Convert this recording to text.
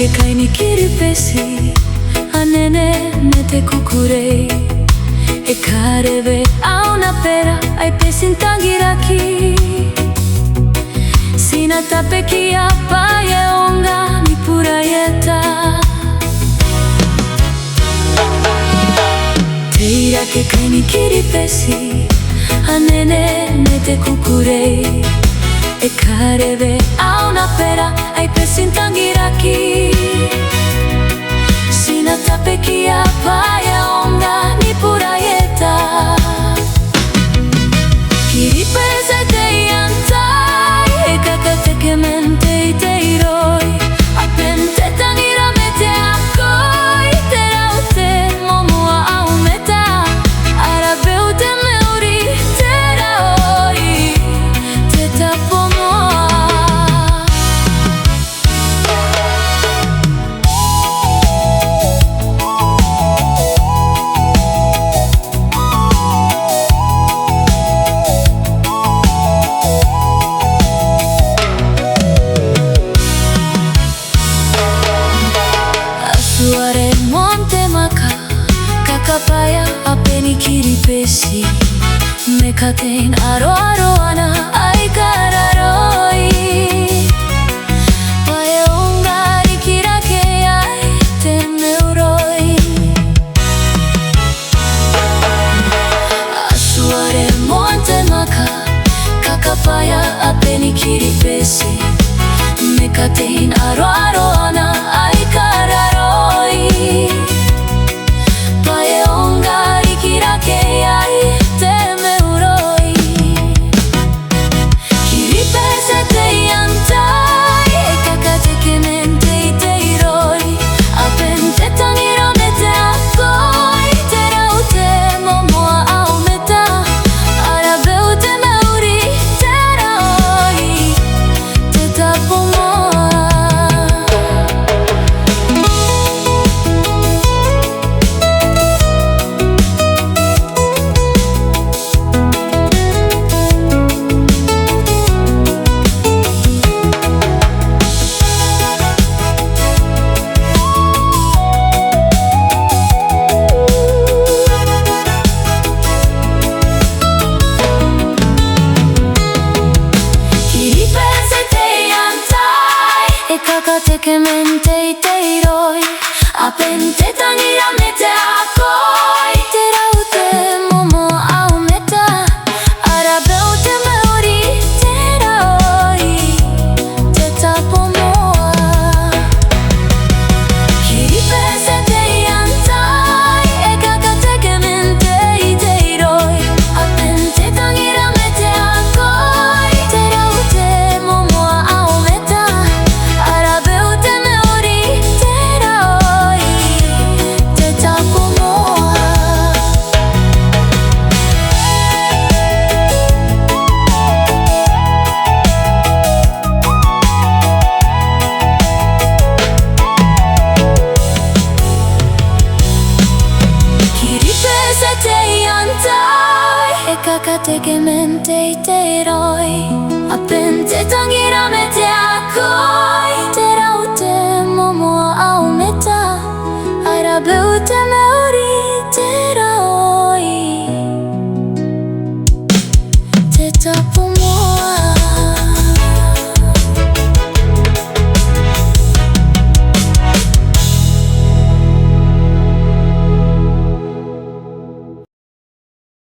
Ke kai ni Kiribati Ae Tei te kukurei E karewe au na pera ai pe sintangiraki Sina tape ki apa ye onga ni puraieta Teira ke kai ni Kiribati Ae Tei te kukurei E karewe au na pera ai pe sintangiraki Sina tape ki apa ye onga ni puraieta Kiribati Ae Tei antai E kakate kemente I te iroi Apen te tangira me te akoi Te rau te momoa au meta Arabeu te meuri te raoi Te tapo Kakapaya apeni Kiribati Me katen aro ana ai kararoi Pae ongari kirake ai te meuroi Asuare monte maka Kakapaya apeni Kiribati Me katen aro ana ai kararoi Kakate kemente